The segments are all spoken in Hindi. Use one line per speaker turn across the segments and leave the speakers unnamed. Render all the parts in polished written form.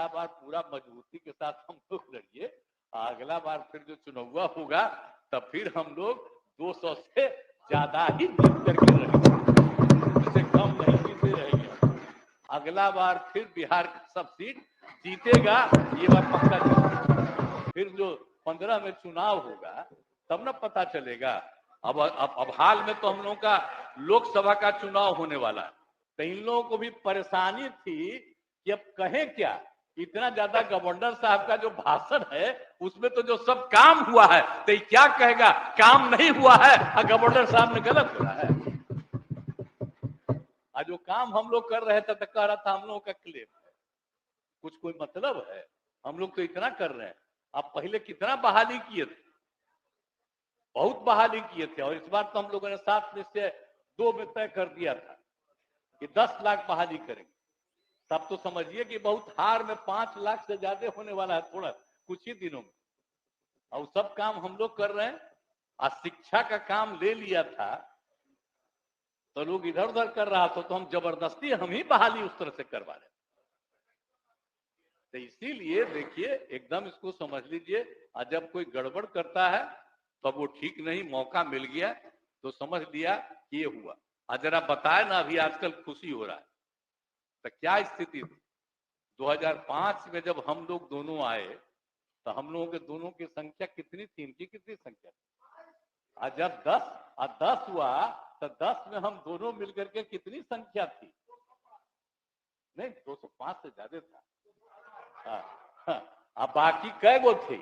अगला बार पूरा मजबूती के साथ हम लोग लड़िए, अगला बार फिर जो चुनाव होगा तब फिर हम लोग 200 से ज्यादा ही जीत करके रहेंगे, उससे कम नहीं जीते रहेंगे। अगला बार फिर बिहार का सब सीट जीतेगा, ये बात पक्का जीतेगा। फिर जो 15 में चुनाव होगा तब ना पता चलेगा। अब हाल में तो हम लोगों का लोकसभा का चुनाव होने वाला है, तो इन लोगों को भी परेशानी थी कि अब कहें क्या। इतना ज्यादा गवर्नर साहब का जो भाषण है उसमें तो जो सब काम हुआ है, तो क्या कहेगा काम नहीं हुआ है और गवर्नर साहब ने गलत बोला है। आज जो काम हम लोग कर रहे थे तो कह रहा था हम लोगों का क्लेम है, कुछ कोई मतलब है। हम लोग तो इतना कर रहे हैं, आप पहले कितना बहाली किए थे, बहुत बहाली किए थे, और इस बार तो हम लोगों ने 7 में से 2 में तय कर दिया था कि 10 लाख बहाली करेंगे। तब तो समझिए कि बहुत हार में 5 लाख से ज्यादा होने वाला है थोड़ा कुछ ही दिनों में, और सब काम हम लोग कर रहे हैं। और शिक्षा का काम ले लिया था तो लोग इधर उधर कर रहा था, तो हम जबरदस्ती हम ही बहाली उस तरह से करवा रहे। तो इसीलिए देखिए एकदम इसको समझ लीजिए, और जब कोई गड़बड़ करता है तब वो ठीक नहीं, मौका मिल गया तो समझ लिया कि ये हुआ। और जरा बताए ना, अभी आजकल खुशी हो रहा है, तो क्या स्थिति थी 2005 में जब हम लोग दोनों आए, तो हम लोगों के दोनों की संख्या कितनी थी, इनकी कितनी संख्या थी। और जब 10 हुआ तो 10 में हम दोनों मिलकर के कितनी संख्या थी, नहीं 205 से ज्यादा था। अब बाकी कै गो थी।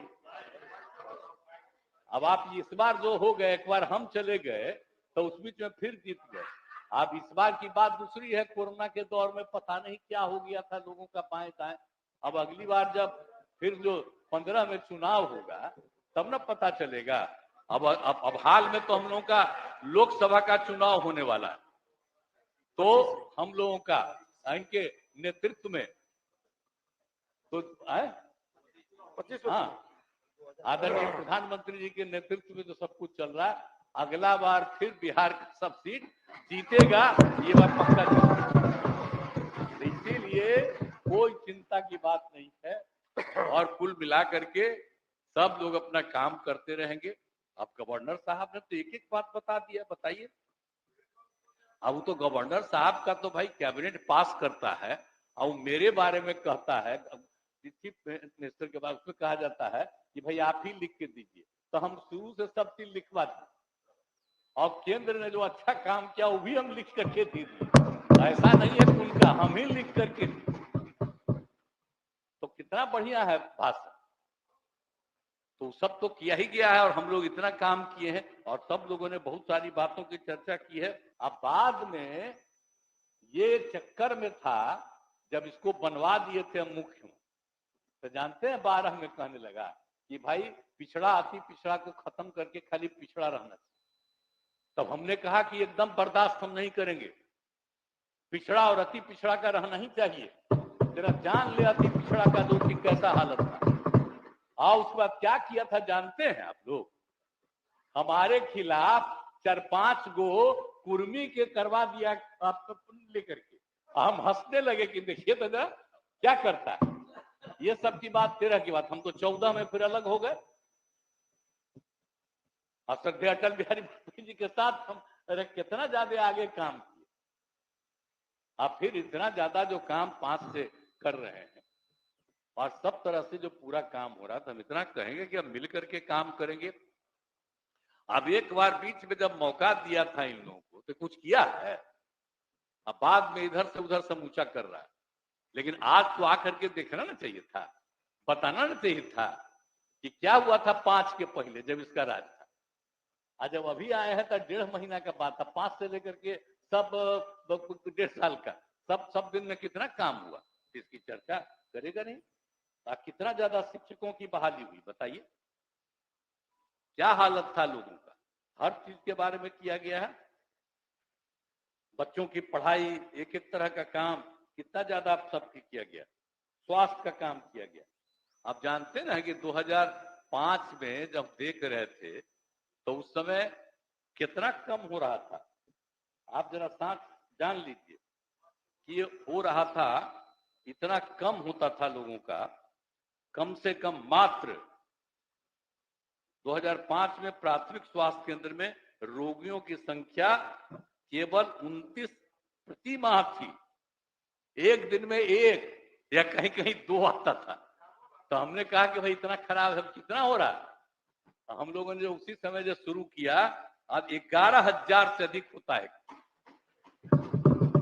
अब आप इस बार जो हो गए, एक बार हम चले गए तो उस बीच में फिर जीत गए। अब इस बार की बात दूसरी है, कोरोना के दौर में पता नहीं क्या हो गया था लोगों का बाएं दाएं। अब अगली बार जब फिर जो 15 में चुनाव होगा तब ना पता चलेगा। अब हाल में तो हम लोगों का लोकसभा का चुनाव होने वाला है, तो हम लोगों का इनके नेतृत्व में तो 25, हाँ, आदरणीय प्रधानमंत्री जी के नेतृत्व में जो सब कुछ चल रहा है, अगला बार फिर बिहार का सब सीट जीतेगा, ये बात पक्का जीतेगा। इसीलिए कोई चिंता की बात नहीं है, और कुल मिला करके सब लोग अपना काम करते रहेंगे। अब गवर्नर साहब ने तो एक एक बात बता दिया, बताइए। अब तो गवर्नर साहब का तो भाई कैबिनेट पास करता है, और मेरे बारे में कहता है, चीफ मिनिस्टर के बाद उसमें कहा जाता है कि भाई आप ही लिख के दीजिए, तो हम शुरू से सब चीज लिखवा दें, और केंद्र ने जो अच्छा काम किया वो भी हम लिख करके दे दिए। ऐसा नहीं है कि उनका हम ही लिख करके दिए, तो कितना बढ़िया है भाषण। तो सब तो किया ही गया है, और हम लोग इतना काम किए हैं, और सब लोगों ने बहुत सारी बातों की चर्चा की है। अब बाद में ये चक्कर में था जब इसको बनवा दिए थे हम मुख्य, तो जानते हैं 12 में कहने लगा कि भाई पिछड़ा अति पिछड़ा को खत्म करके खाली पिछड़ा रहना चाहिए। तब हमने कहा कि एकदम बर्दाश्त हम नहीं करेंगे, पिछड़ा और अति पिछड़ा का रहना ही चाहिए। तेरा जान ले अति पिछड़ा का दो कि कैसा हालत था। और उसके बाद क्या किया था जानते हैं आप लोग, हमारे खिलाफ 4-5 गो कुर्मी के करवा दिया लेकर के। हम हंसने लगे कि देखिए तो क्या करता है। ये सब की बात 13 की बात, हम तो 14 में फिर अलग हो गए, श्रद्धेय अटल बिहारी वाजपेयी जी के साथ हम कितना ज्यादा आगे काम किए। अब फिर इतना ज्यादा जो काम 5 से कर रहे हैं, और सब तरह से जो पूरा काम हो रहा था, हम इतना कहेंगे कि अब मिलकर के काम करेंगे। अब एक बार बीच में जब मौका दिया था इन लोगों को तो कुछ किया है, अब बाद में इधर से उधर समूचा कर रहा है। लेकिन आज तो आकर के देखना ना चाहिए था, बताना ना चाहिए था कि क्या हुआ था 5 के पहले जब इसका राज था। आज जब अभी आए हैं तो 1.5 महीना का बात था, 5 से लेकर के सब 1.5 साल का सब दिन में कितना काम हुआ, इसकी चर्चा करेगा नहीं। कितना ज्यादा शिक्षकों की बहाली हुई बताइए, क्या हालत था लोगों का, हर चीज के बारे में किया गया है। बच्चों की पढ़ाई, एक एक तरह का काम कितना ज्यादा सब किया गया, स्वास्थ्य का काम किया गया। आप जानते ना कि 2005 में जब देख रहे थे तो उस समय कितना कम हो रहा था। आप जरा साथ जान लीजिए कि ये हो रहा था इतना कम होता था लोगों का, कम से कम मात्र 2005 में प्राथमिक स्वास्थ्य केंद्र में रोगियों की संख्या केवल 29 प्रति माह थी। एक दिन में एक या कहीं कहीं 2 आता था। तो हमने कहा कि भाई इतना खराब है, कितना हो रहा है। हम लोगों ने जो उसी समय जो शुरू किया, अब 11,000 से अधिक होता है।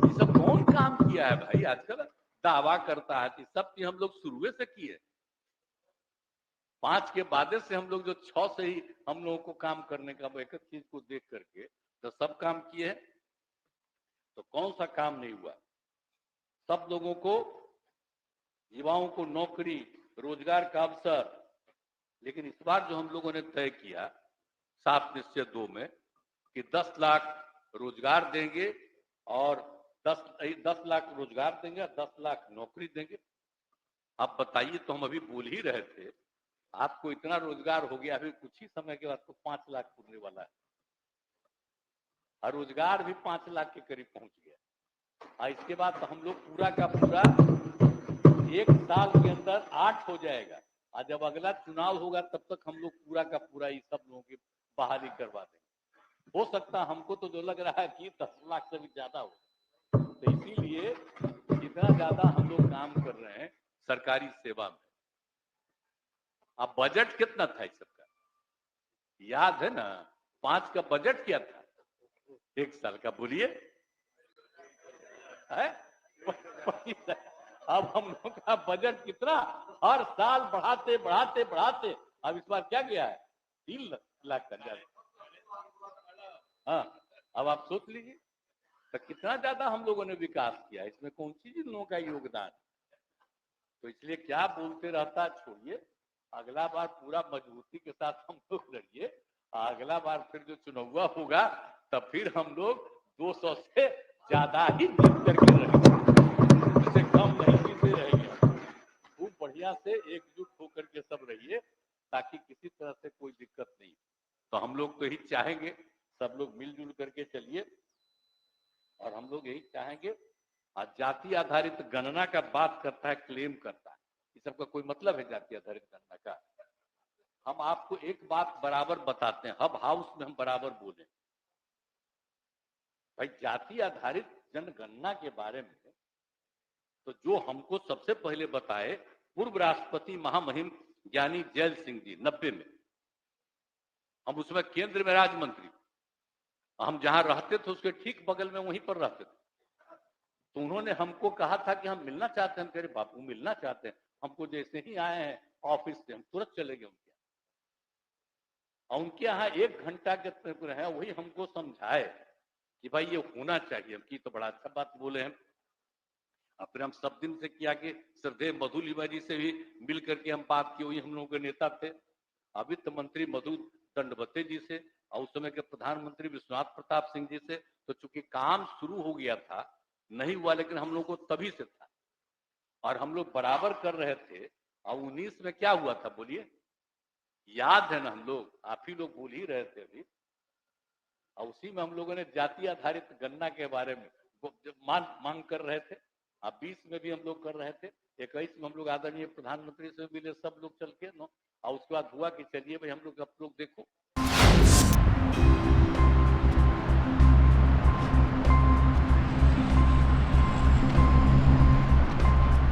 ये सब कौन काम किया है भाई? आजकल दावा करता है कि सब चीज हम लोग शुरू से किए। 5 के बाद से हम लोग जो 6 से ही हम लोगों को काम करने का, एक एक चीज को देख करके तो सब काम किए हैं। तो कौन सा काम नहीं हुआ? सब लोगों को, युवाओं को नौकरी रोजगार का अवसर। लेकिन इस बार जो हम लोगों ने तय किया 7 निश्चय 2 में कि 10 लाख रोजगार देंगे और 10 लाख रोजगार देंगे और 10 लाख नौकरी देंगे। आप बताइए, तो हम अभी बोल ही रहे थे, आपको इतना रोजगार हो गया, अभी कुछ ही समय के बाद तो 5 लाख पूरने वाला है और रोजगार भी 5 लाख के करीब पहुंच गया। और इसके बाद तो हम लोग पूरा का पूरा 1 साल के अंदर 8 हो जाएगा। और जब अगला चुनाव होगा तब तक हम लोग पूरा का पूरा ये सब लोगों की बहाली करवा देंगे। हो सकता है, हमको तो जो लग रहा है कि 10 लाख से भी ज्यादा हो। तो इसीलिए इतना ज्यादा हम लोग काम कर रहे हैं सरकारी सेवा में। अब बजट कितना था इस सबका याद है ना? 5 का बजट क्या था 1 साल का? बोलिए है? अब हम लोग का बजट कितना, हर साल बढ़ाते बढ़ाते बढ़ाते अब इस बार क्या गया है 3 लाख का ज्यादा। हाँ, अब आप सोच लीजिए तो कितना ज्यादा हम लोगों ने विकास किया। इसमें कौन सी इन लोगों का योगदान? तो इसलिए क्या बोलते रहता, छोड़िए। अगला बार पूरा मजबूती के साथ हम लोग लड़िए। अगला बार फिर जो चुनाव होगा तब फिर हम लोग 200 से ज्यादा ही जीत करके रहेंगे, इससे कम नहीं जीते रहेंगे। खूब बढ़िया से एकजुट होकर के सब रहिए ताकि किसी तरह से कोई दिक्कत नहीं। तो हम लोग तो यही चाहेंगे, सब लोग मिलजुल करके चलिए। और हम लोग यही चाहेंगे, जाति आधारित गणना का बात करता है, क्लेम करता है, इस सबका कोई मतलब है जाति आधारित गणना का? हम आपको एक बात बराबर बताते हैं, हब हाउस में हम बराबर बोले भाई जाति आधारित जनगणना के बारे में। तो जो हमको सबसे पहले बताए पूर्व राष्ट्रपति महामहिम ज्ञानी जैल सिंह जी 90 में। हम उसमें केंद्र में राज्य मंत्री, हम जहां रहते थे उसके ठीक बगल में वहीं पर रहते थे। तो उन्होंने हमको कहा था कि हम मिलना चाहते हैं। हम कह रहे बापू मिलना चाहते हैं, हमको जैसे ही आए हैं ऑफिस से हम तुरंत चले गए उनके। और उनके यहाँ 1 घंटा के रहे, वही हमको समझाए कि भाई ये होना चाहिए। हम की तो बड़ा अच्छा बात बोले हैं। फिर हम सब दिन से किया कि श्रद्धेय मधु लिबा जी से भी मिल करके हम बात की, वही हम लोगों के नेता थे। वित्त मंत्री मधु दंडवते जी से और उस समय के प्रधानमंत्री विश्वनाथ प्रताप सिंह जी से। तो चूंकि काम शुरू हो गया था, नहीं हुआ, लेकिन हम लोग को तभी से था और हम लोग बराबर कर रहे थे। और 19 में क्या हुआ था बोलिए, याद है ना? हम लोग, आप ही लोग बोल ही रहे थे अभी। और उसी में हम लोगों ने जाति आधारित गणना के बारे में मांग कर रहे थे। अब 20 में भी हम लोग कर रहे थे, 21 में हम लोग आदरणीय प्रधानमंत्री से मिले सब लोग चल के नो। और उसके बाद हुआ कि चलिए भाई हम लोग, आप लोग देखो